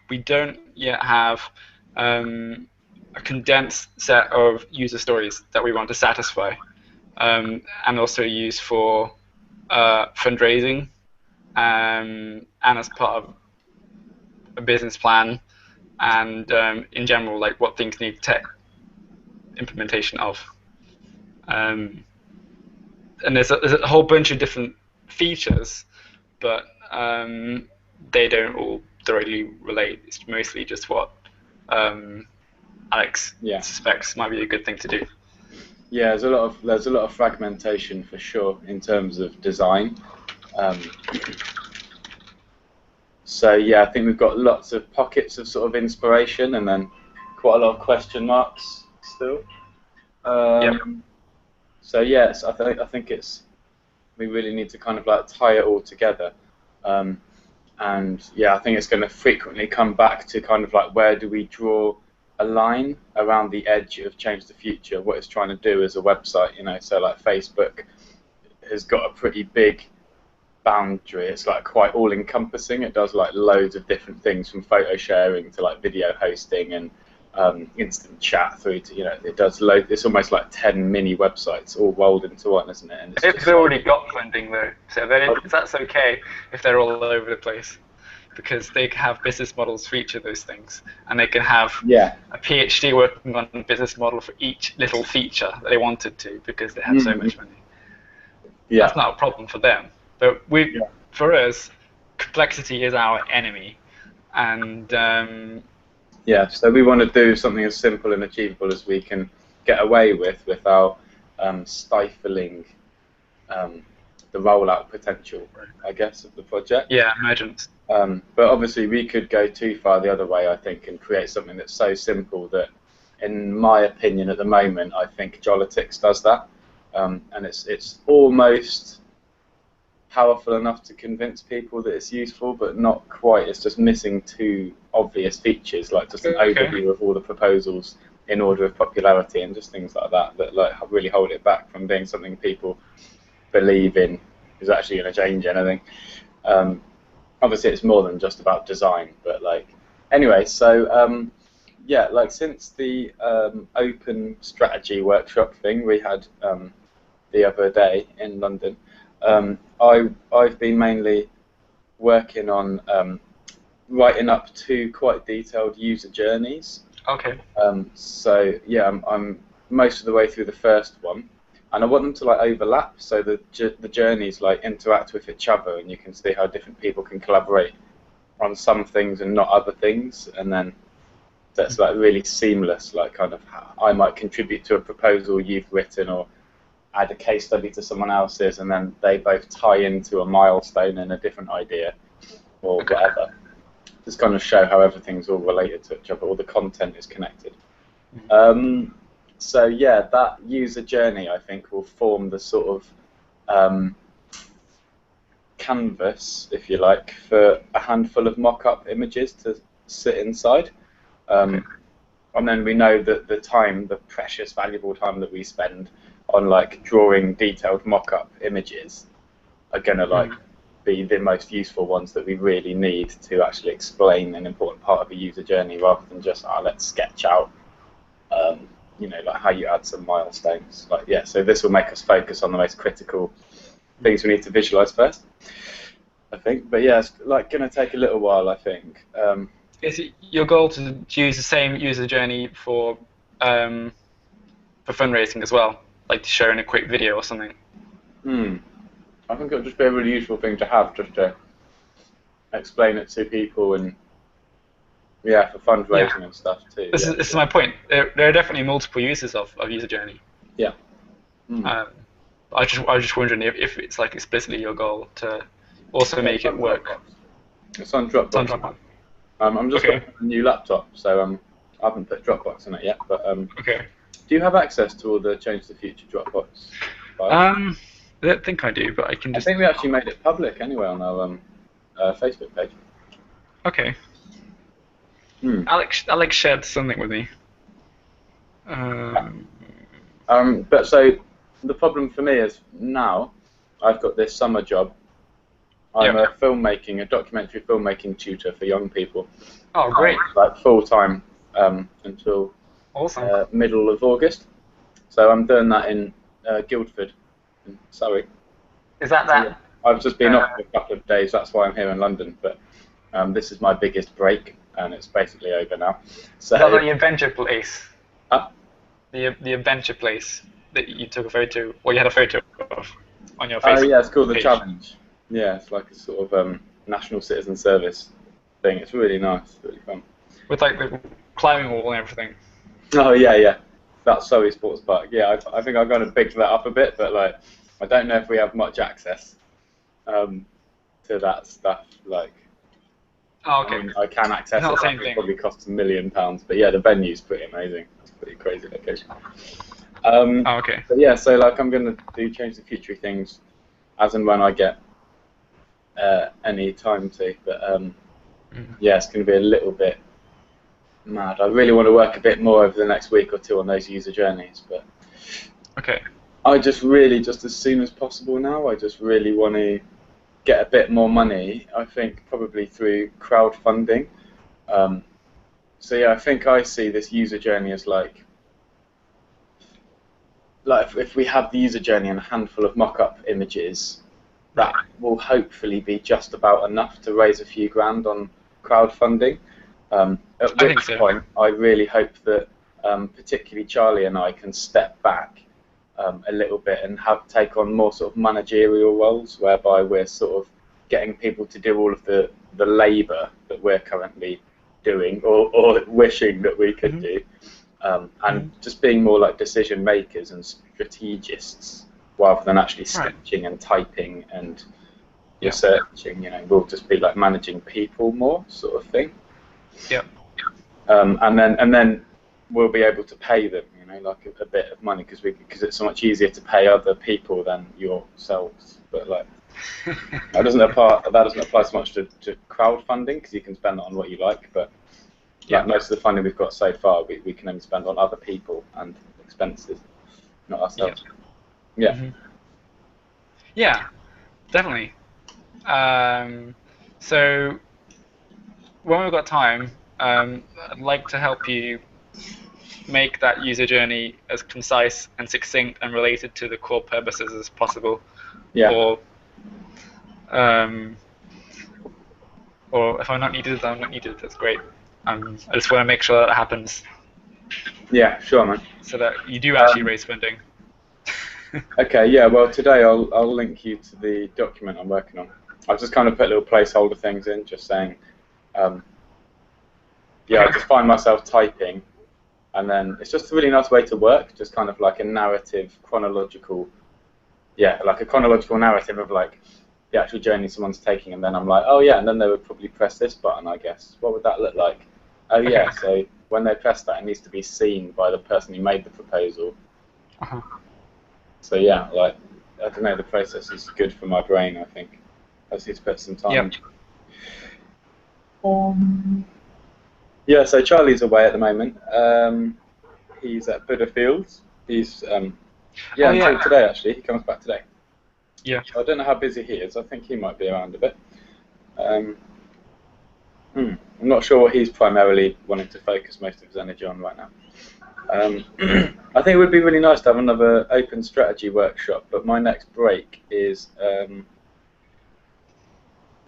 we don't yet have a condensed set of user stories that we want to satisfy, and also use for fundraising, and as part of a business plan, and in general, like what things need tech implementation of. And there's a whole bunch of different features, but they don't all directly relate. It's mostly just what Alex suspects might be a good thing to do. Yeah, there's a lot of fragmentation for sure in terms of design. So yeah, I think we've got lots of pockets of sort of inspiration, and then quite a lot of question marks still. So yes, I think we really need to kind of like tie it all together. And yeah, I think it's going to frequently come back to kind of like, where do we draw a line around the edge of Change the Future, what it's trying to do as a website, you know. So like Facebook has got a pretty big boundary. It's like quite all-encompassing. It does like loads of different things, from photo sharing to like video hosting and instant chat through to, you know, it does loads. It's almost like 10 mini websites all rolled into one, isn't it? And it's they've already got funding though, so that's okay if they're all over the place, because they can have business models for each of those things, and they can have a PhD working on a business model for each little feature that they wanted to, because they have so much money. That's not a problem for them, but for us, complexity is our enemy, and yeah, so we want to do something as simple and achievable as we can get away with without stifling the rollout potential, I guess, of the project. Yeah, I imagine. But obviously we could go too far the other way, I think, and create something that's so simple that, in my opinion at the moment, I think Jolitix does that. And it's almost powerful enough to convince people that it's useful, but not quite. It's just missing two obvious features, like just an overview of all the proposals in order of popularity and just things like that, that like really hold it back from being something people believe in is actually going to change anything. Obviously it's more than just about design, but like, anyway, so yeah, like since the open strategy workshop thing we had the other day in London, I've been mainly working on writing up 2 quite detailed user journeys. Okay. So yeah, I'm most of the way through the first one, and I want them to like overlap, so the journeys like interact with each other, and you can see how different people can collaborate on some things and not other things, and then that's like really seamless. Like kind of how I might contribute to a proposal you've written, or add a case study to someone else's, and then they both tie into a milestone and a different idea, or whatever. Just kind of show how everything's all related to each other, all the content is connected. So yeah, that user journey, I think, will form the sort of canvas, if you like, for a handful of mock-up images to sit inside. And then we know that the time, the precious, valuable time that we spend on like drawing detailed mock-up images are going to like be the most useful ones that we really need to actually explain an important part of a user journey, rather than just let's sketch out you know, like how you add some milestones. Like, yeah, so this will make us focus on the most critical things we need to visualize first, I think. But yeah, it's like going to take a little while, I think. Is it your goal to use the same user journey for fundraising as well, like to show in a quick video or something? I think it would just be a really useful thing to have, just to explain it to people, and yeah, for fundraising and stuff too. This is my point. There are definitely multiple uses of user journey. Yeah. I was just wondering if it's like explicitly your goal to also make it work. It's on Dropbox. I'm just got a new laptop, so I haven't put Dropbox in it yet. But do you have access to all the Change the Future Dropbox files? I don't think I do, but I can just. I think we actually made it public anyway on our Facebook page. Okay. Alex shared something with me. But so the problem for me is now I've got this summer job, I'm a documentary filmmaking tutor for young people. Oh, great. Like full-time until Awesome. middle of August. So I'm doing that in Guildford, in Surrey. Is that So, yeah, I've just been off for a couple of days, that's why I'm here in London, but this is my biggest break, and it's basically over now. So, is that the adventure place? Huh? The adventure place that you took a photo, or you had a photo of on your Facebook Oh yeah, it's called the page. Challenge. Yeah, it's like a sort of national citizen service thing. It's really nice, really fun. With like the climbing wall and everything. Oh yeah. That's Surrey Sports Park. Yeah, I think I've got to big that up a bit, but like, I don't know if we have much access to that stuff. Like, Oh, okay. I mean, I can access Not it. the same It thing. probably costs £1 million, but yeah, the venue's pretty amazing. It's a pretty crazy location. Oh, okay. But yeah, so like I'm gonna do Change the Future things as and when I get any time to. But yeah, it's gonna be a little bit mad. I really want to work a bit more over the next week or two on those user journeys, but Okay. I just as soon as possible now, I just really want to get a bit more money, I think probably through crowdfunding. So yeah, I think I see this user journey as like if we have the user journey and a handful of mock-up images, that will hopefully be just about enough to raise a few grand on crowdfunding. At which point, I really hope that particularly Charlie and I can step back a little bit and take on more sort of managerial roles, whereby we're sort of getting people to do all of the labour that we're currently doing or wishing that we could do, and just being more like decision makers and strategists rather than actually sketching and typing and researching. You know, we'll just be like managing people more, sort of thing. Yeah. And then we'll be able to pay them, you know, like a bit of money because it's so much easier to pay other people than yourselves. But like that doesn't apply so much to crowdfunding because you can spend it on what you like. But like most of the funding we've got so far, we can only spend on other people and expenses, not ourselves. Yeah. Yeah, definitely. So when we've got time, I'd like to help you make that user journey as concise and succinct and related to the core purposes as possible. Yeah. Or if I'm not needed, I'm not needed. That's great. I just want to make sure that happens. Yeah, sure, man. So that you do actually raise funding. Okay, yeah, well, today I'll link you to the document I'm working on. I've just kind of put little placeholder things in, just saying, I just find myself typing, and then it's just a really nice way to work, just kind of like a narrative, chronological narrative of like the actual journey someone's taking, and then I'm like, oh yeah, and then they would probably press this button, I guess. What would that look like? Oh yeah, so when they press that, it needs to be seen by the person who made the proposal. So yeah, like, I don't know, the process is good for my brain, I think. I just need to put some time. Yeah, so Charlie's away at the moment. He's at Buddha Fields. He's until today actually. He comes back today. Yeah. So I don't know how busy he is. I think he might be around a bit. I'm not sure what he's primarily wanting to focus most of his energy on right now. I think it would be really nice to have another open strategy workshop, but my next break is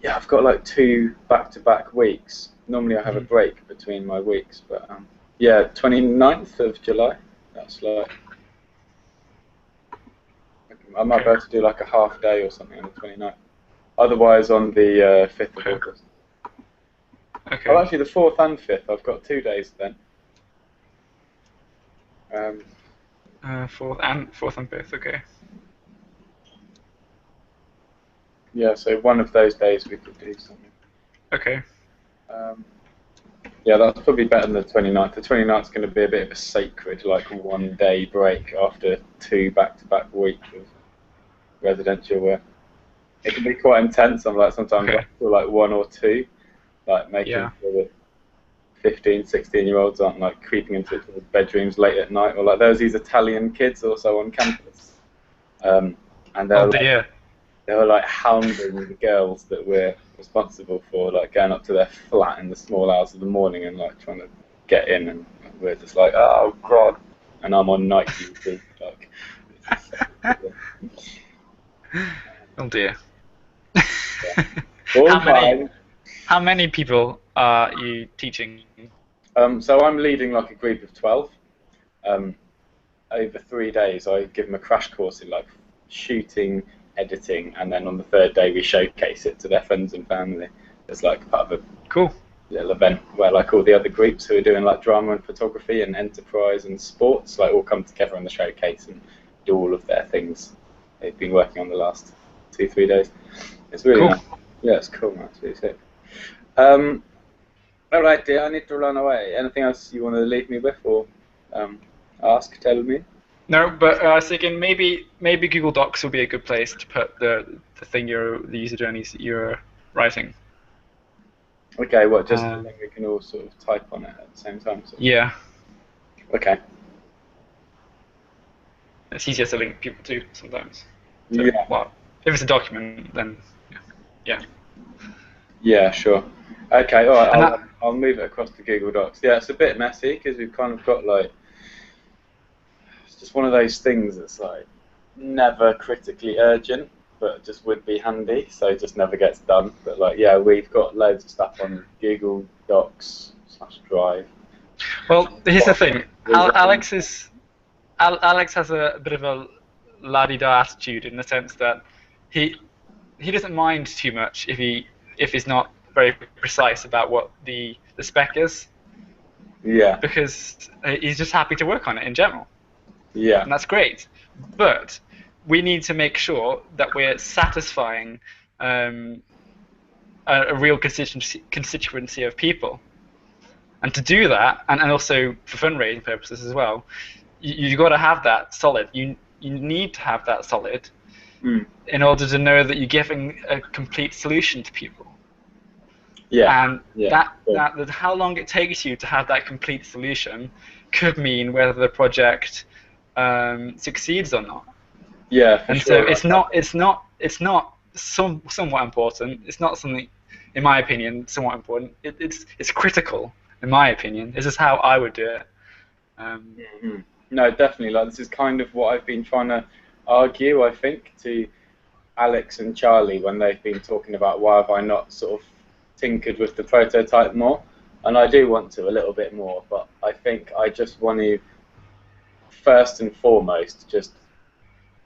I've got like 2 back-to-back weeks. Normally I have a break between my weeks, but 29th of July. That's like I might be able to do like a half day or something on the 29th. Otherwise on the 5th of August. Okay. Oh, actually the 4th and 5th. I've got 2 days then. 4th and 5th, okay. Yeah, so one of those days we could do something. Okay. Yeah, that's probably better than the 29th. The 29th is going to be a bit of a sacred, like, 1-day break after 2 back-to-back weeks of residential work. It can be quite intense. I'm like, sometimes I feel like 1 or 2, like making sure that 15, 16-year-olds aren't like creeping into each other's bedrooms late at night, or like there's these Italian kids also on campus, and they're they were like hounding the girls that we're responsible for, like going up to their flat in the small hours of the morning and like trying to get in, and we're just like, oh god, and I'm on night duty, like. Oh dear. Yeah. All How many fine. how many people are you teaching? So I'm leading like a group of 12. Um, over 3 days, I give them a crash course in like shooting, editing, and then on the third day we showcase it to their friends and family. It's like part of a Cool. little event where like all the other groups who are doing like drama and photography and enterprise and sports like all come together on the showcase and do all of their things they've been working on the last 2-3 days. It's really Cool. nice. Yeah, it's cool, man. It's really sick. All right, dear. I need to run away. Anything else you want to leave me with, or ask, tell me? No, but I was thinking maybe Google Docs will be a good place to put the user journeys that you're writing. Okay, what? Just the thing we can all sort of type on it at the same time. So. Yeah, Okay. it's easier to link people to sometimes. So, Yeah. well, if it's a document, then yeah. Yeah, sure. Okay, all right. And I'll move it across to Google Docs. Yeah, it's a bit messy because we've kind of got like it's just one of those things that's like never critically urgent, but just would be handy. So it just never gets done. But like, yeah, we've got loads of stuff on Google Docs / Drive. well, here's the thing. Alex has a bit of a la-di-da attitude in the sense that he doesn't mind too much if he's not very precise about what the spec is. Yeah. Because he's just happy to work on it in general. Yeah. And that's great. But we need to make sure that we're satisfying a real constituency of people. And to do that, and also for fundraising purposes as well, you've got to have that solid. You need to have that solid in order to know that you're giving a complete solution to people. Yeah. And that how long it takes you to have that complete solution could mean whether the project succeeds or not. Yeah, for and sure. So it's not somewhat important. It's not something, in my opinion, somewhat important. It's critical, in my opinion. This is how I would do it. No, definitely. Like this is kind of what I've been trying to argue, I think, to Alex and Charlie when they've been talking about why have I not sort of tinkered with the prototype more, and I do want to a little bit more, but I think I just want to first and foremost just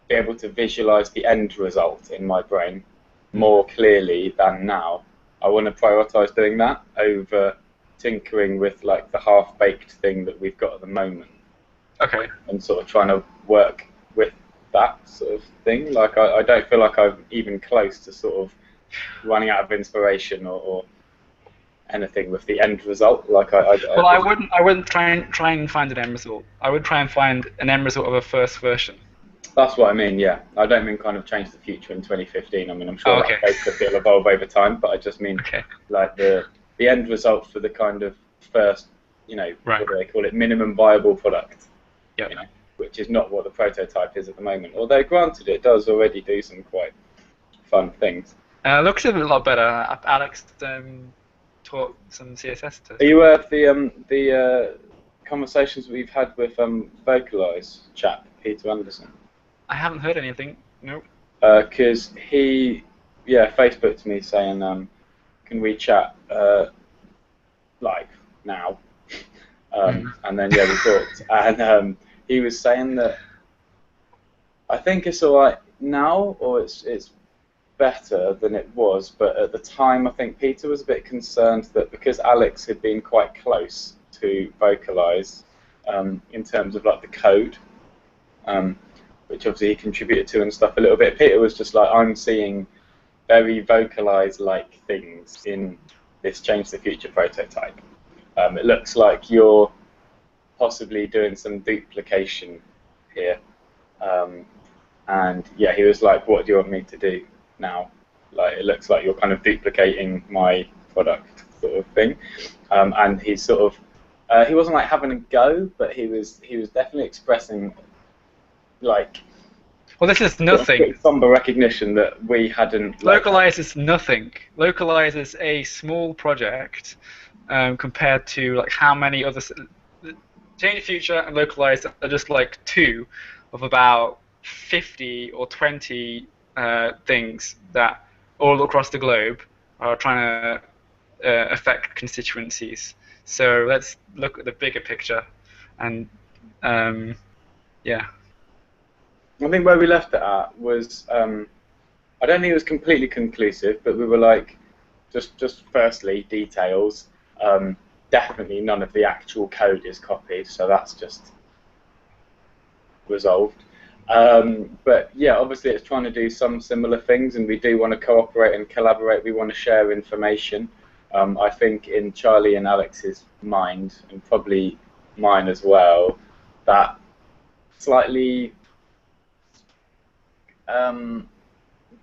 be able to visualize the end result in my brain more clearly than now. I want to prioritize doing that over tinkering with like the half-baked thing that we've got at the moment. Okay. And sort of trying to work with that sort of thing. Like I don't feel like I'm even close to sort of running out of inspiration or anything with the end result. Like I wouldn't try and find an end result. I would try and find an end result of a first version. That's what I mean. Yeah, I don't mean kind of change the future in 2015. I mean I'm sure that process will evolve over time, but I just mean like the end result for the kind of first, what do they call it, minimum viable product. Yeah. Which is not what the prototype is at the moment. Although granted, it does already do some quite fun things. Looks a lot better. Alex taught some CSS to. Are you aware of the conversations we've had with Vocalize chap Peter Anderson? I haven't heard anything. Nope. Because he, Facebooked me saying, can we chat live now? And then we talked, and he was saying that I think it's all right now, or it's better than it was, but at the time I think Peter was a bit concerned that because Alex had been quite close to Vocalize in terms of like the code, which obviously he contributed to and stuff a little bit, Peter was just like, I'm seeing very Vocalize-like things in this Change the Future prototype. It looks like you're possibly doing some duplication here. And he was like, what do you want me to do now? Like, it looks like you're kind of duplicating my product sort of thing. And he sort of, he wasn't like having a go, but he was definitely expressing like Well, this is got a nothing. quick somber recognition that we hadn't. Like, Localize is nothing. Localize is a small project compared to like how many other Change the Future and Localize are just like two of about 50 or 20 things that all across the globe are trying to affect constituencies. So let's look at the bigger picture, and yeah. I think where we left it at was, I don't think it was completely conclusive, but we were like, just firstly, details. Definitely none of the actual code is copied, so that's just resolved. But yeah, obviously it's trying to do some similar things, and we do want to cooperate and collaborate. We want to share information. I think in Charlie and Alex's mind, and probably mine as well, that slightly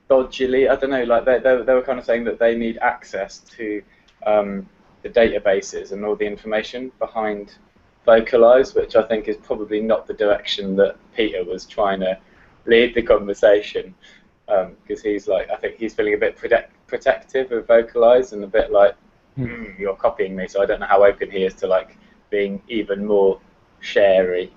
dodgily, I don't know, like they were kind of saying that they need access to the databases and all the information behind Vocalize, which I think is probably not the direction that Peter was trying to lead the conversation, because he's like, I think he's feeling a bit protective of Vocalize and a bit like, you're copying me, so I don't know how open he is to like being even more sharey.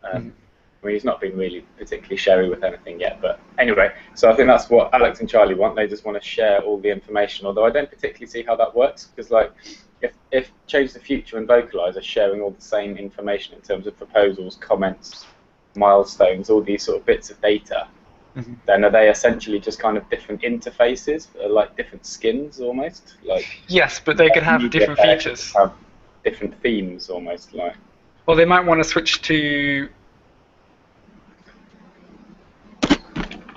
I mean, he's not been really particularly sharey with anything yet, but anyway, so I think that's what Alex and Charlie want. They just want to share all the information, although I don't particularly see how that works, because like, if Change the Future and Vocalize are sharing all the same information in terms of proposals, comments, milestones, all these sort of bits of data, then are they essentially just kind of different interfaces, like different skins almost? Like, yes, but they could have different features. Have different themes almost, like. Well, they might want to switch to.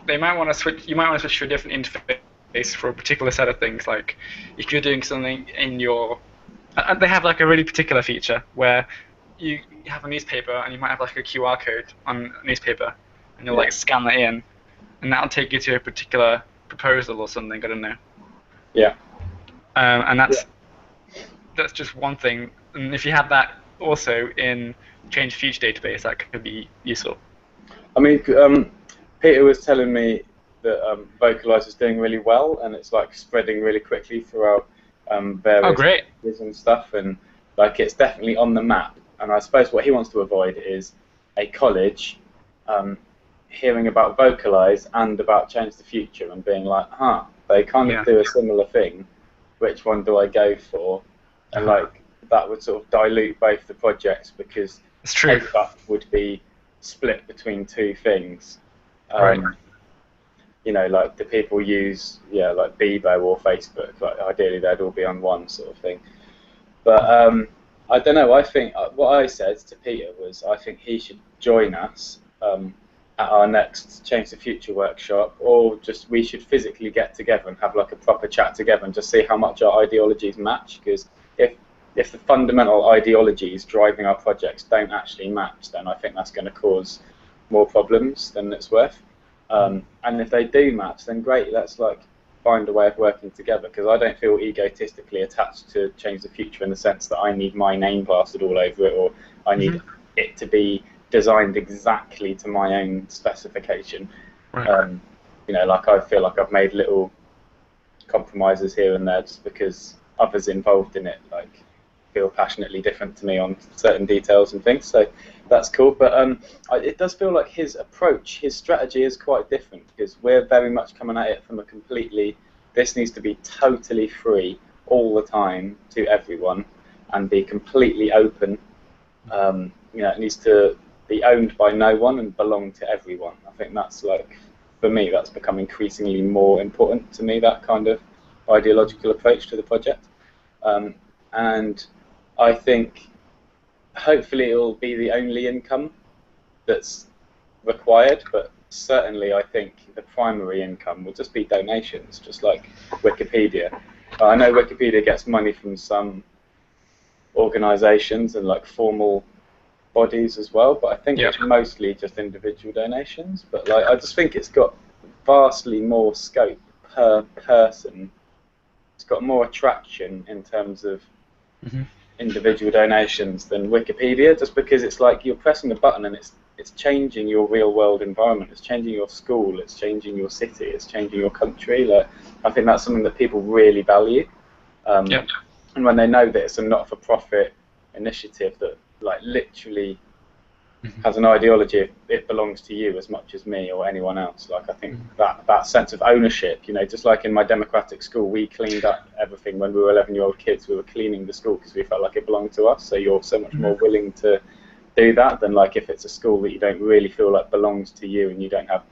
They might want to switch. You might want to switch to a different interface for a particular set of things. Like if you're doing something in your. They have like a really particular feature where you have a newspaper and you might have like a QR code on a newspaper, and you'll like scan that in, and that'll take you to a particular proposal or something. I don't know. Yeah. And that's just one thing. And if you have that also in Change the Future database, that could be useful. I mean, Peter was telling me that Vocalize is doing really well, and it's like spreading really quickly throughout various countries and stuff, and like it's definitely on the map. And I suppose what he wants to avoid is a college hearing about Vocalize and about Change the Future and being like, they kind of do a similar thing. Which one do I go for? And like that would sort of dilute both the projects, because that would be split between two things. You know, like do people use like Bebo or Facebook? Like ideally they'd all be on one sort of thing. But I don't know. I think what I said to Peter was I think he should join us at our next Change the Future workshop, or just we should physically get together and have like a proper chat together and just see how much our ideologies match. Because if the fundamental ideologies driving our projects don't actually match, then I think that's going to cause more problems than it's worth. And if they do match, then great, let's like find a way of working together, because I don't feel egotistically attached to Change the Future in the sense that I need my name plastered all over it, or I need it to be designed exactly to my own specification. You know, like I feel like I've made little compromises here and there just because others involved in it like feel passionately different to me on certain details and things, so that's cool. But it does feel like his approach, his strategy is quite different, because we're very much coming at it from a completely, this needs to be totally free all the time to everyone and be completely open. You know, it needs to be owned by no one and belong to everyone. I think that's like, for me, that's become increasingly more important to me, that kind of ideological approach to the project. And I think hopefully it will be the only income that's required, but certainly I think the primary income will just be donations, just like Wikipedia. I know Wikipedia gets money from some organisations and like formal bodies as well, but I think it's mostly just individual donations. But like, I just think it's got vastly more scope per person. It's got more attraction in terms of individual donations than Wikipedia, just because it's like you're pressing the button and it's changing your real world environment. It's changing your school. It's changing your city. It's changing your country. Like, I think that's something that people really value. Yeah. And when they know that it's a not-for-profit initiative that like literally has an ideology, it belongs to you as much as me or anyone else. Like, I think that sense of ownership, you know, just like in my democratic school, we cleaned up everything when we were 11-year-old kids. We were cleaning the school because we felt like it belonged to us. So you're so much more willing to do that than like if it's a school that you don't really feel like belongs to you and you don't have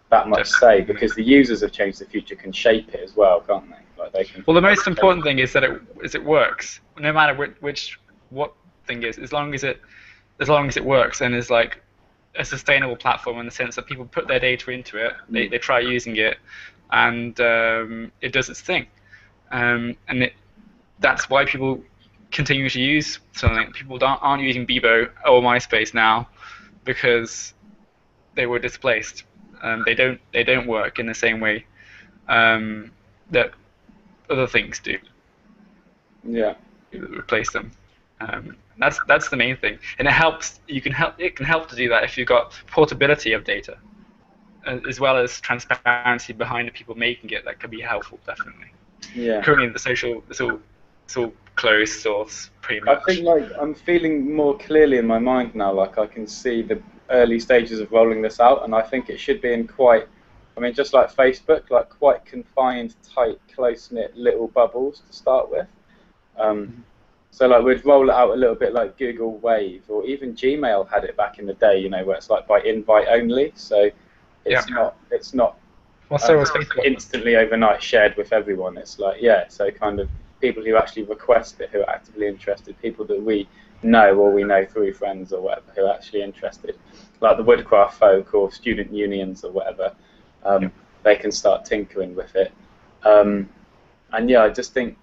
that much say, because the users of Change the Future can shape it as well, can't they? Like, they can. Well, the most important thing is that it works, no matter what thing is, as long as it works and is like a sustainable platform in the sense that people put their data into it, they try using it, and it does its thing, and that's why people continue to use something. People aren't using Bebo or MySpace now because they were displaced. They don't work in the same way that other things do. Yeah. Replace them. That's the main thing, and it can help to do that if you've got portability of data, as well as transparency behind the people making it. That could be helpful, definitely. Yeah. Currently, it's all closed source, pretty much. I think like I'm feeling more clearly in my mind now. Like, I can see the early stages of rolling this out, and I think it should be in quite, I mean, just like Facebook, like quite confined, tight, close-knit little bubbles to start with. So like we'd roll it out a little bit like Google Wave, or even Gmail had it back in the day, you know, where it's like by invite only. So it's not well, so was Facebook. Instantly overnight shared with everyone. It's like, yeah, so kind of people who actually request it, who are actively interested, people that we know or we know through friends or whatever, who are actually interested, like the woodcraft folk or student unions or whatever. They can start tinkering with it. And yeah, I just think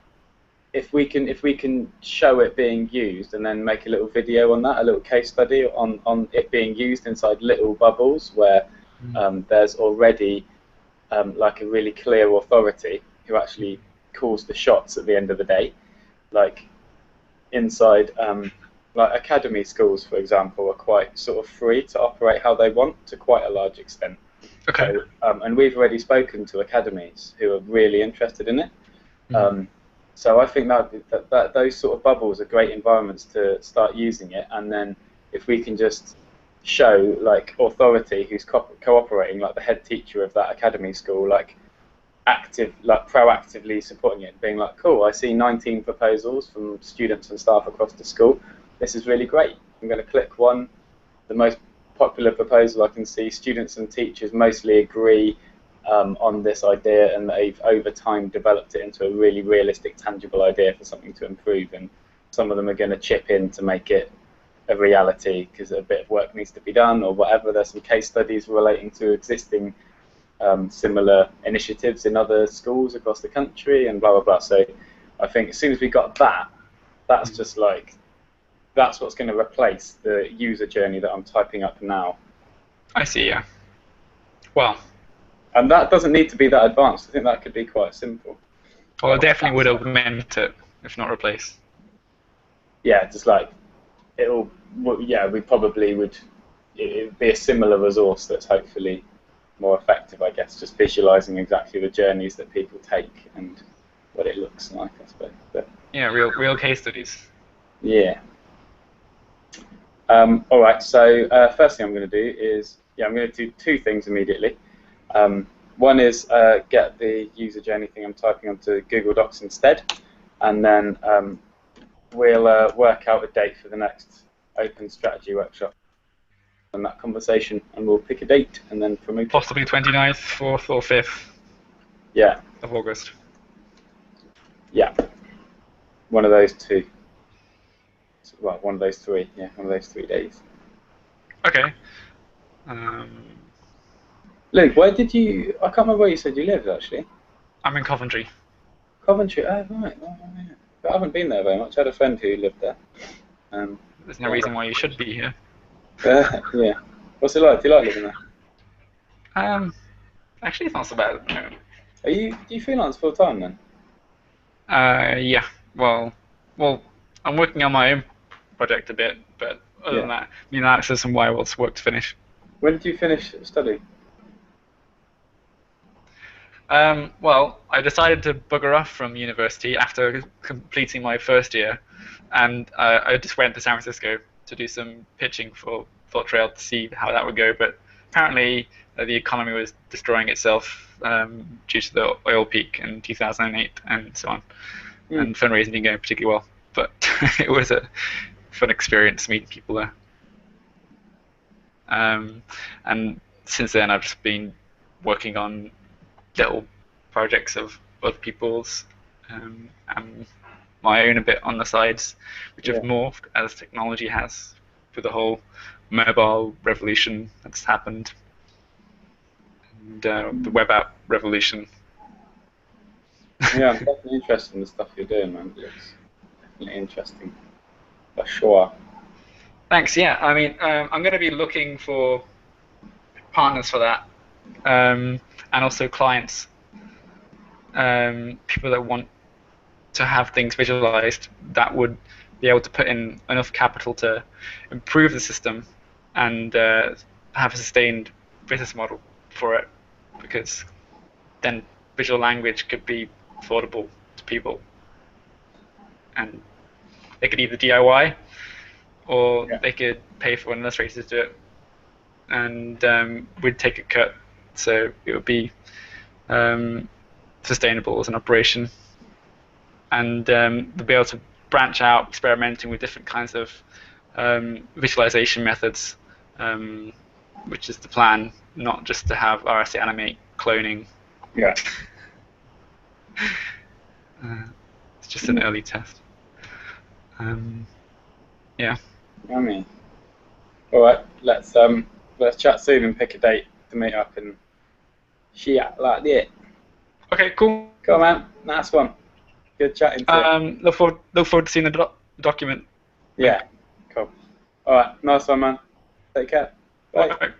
if we can show it being used and then make a little video on that, a little case study on it being used inside little bubbles where there's already like a really clear authority who actually calls the shots at the end of the day, like inside like academy schools, for example, are quite sort of free to operate how they want to quite a large extent. Okay. So, and we've already spoken to academies who are really interested in it. So I think that those sort of bubbles are great environments to start using it, and then if we can just show like authority who's cooperating, like the head teacher of that academy school, like proactively supporting it, being like, cool, I see 19 proposals from students and staff across the school. This is really great. I'm going to click one. The most popular proposal I can see, students and teachers mostly agree on this idea, and they've over time developed it into a really realistic, tangible idea for something to improve, and some of them are going to chip in to make it a reality because a bit of work needs to be done or whatever. There's some case studies relating to existing similar initiatives in other schools across the country and blah blah blah. So I think as soon as we got that, that's just like, that's what's going to replace the user journey that I'm typing up now. I see, yeah. Well, and that doesn't need to be that advanced. I think that could be quite simple. Well, it definitely would augment it, if not replace. Yeah, just like yeah, we probably would. It would be a similar resource that's hopefully more effective, I guess. Just visualizing exactly the journeys that people take and what it looks like, I suppose. But, yeah, real case studies. Yeah. All right. So first thing I'm going to do is, I'm going to do two things immediately. One is get the user journey thing I'm typing onto Google Docs instead, and then we'll work out a date for the next open strategy workshop and that conversation, and we'll pick a date and then promote it. Possibly 29th, 4th, or 5th. Yeah. Of August. Yeah. One of those two. Well, one of those three. Yeah, one of those 3 days. Okay. Luke, where did you? I can't remember where you said you lived actually. I'm in Coventry. Coventry. Oh, right. Oh, yeah. But I haven't been there very much. I had a friend who lived there. There's no reason why you should be here. Yeah. What's it like? Do you like living there? Actually, it's not so bad at the moment. Do you freelance full time then? Yeah. Well, I'm working on my own project a bit, but other Yeah. than that, me and Alex has some wild work to finish. When did you finish study? Well, I decided to bugger off from university after completing my first year, and I just went to San Francisco to do some pitching for Thought Trail to see how that would go. But apparently, the economy was destroying itself due to the oil peak in 2008 and so on, and fundraising didn't go particularly well. But it was a fun experience meeting people there. And since then, I've just been working on little projects of other people's and my own a bit on the sides, which have morphed as technology has with the whole mobile revolution that's happened and the web app revolution. Yeah, I'm definitely interested in the stuff you're doing, man. It looks definitely interesting, for sure. Thanks. Yeah, I mean, I'm going to be looking for partners for that, and also clients. People that want to have things visualized that would be able to put in enough capital to improve the system and have a sustained business model for it, because then visual language could be affordable to people, and they could either DIY or they could pay for an illustrator to do it, and we'd take a cut, so it would be sustainable as an operation, and we'll be able to branch out, experimenting with different kinds of visualization methods, which is the plan, not just to have RSA animate cloning. Yeah. It's just an early test. Yeah. I mean, all right. Let's chat soon and pick a date to meet up and shit like that. Okay. Cool. Cool, man. Nice one. Good chatting to you. Look forward to seeing the document. Yeah. Cool. All right. Nice one, man. Take care. Bye. Bye.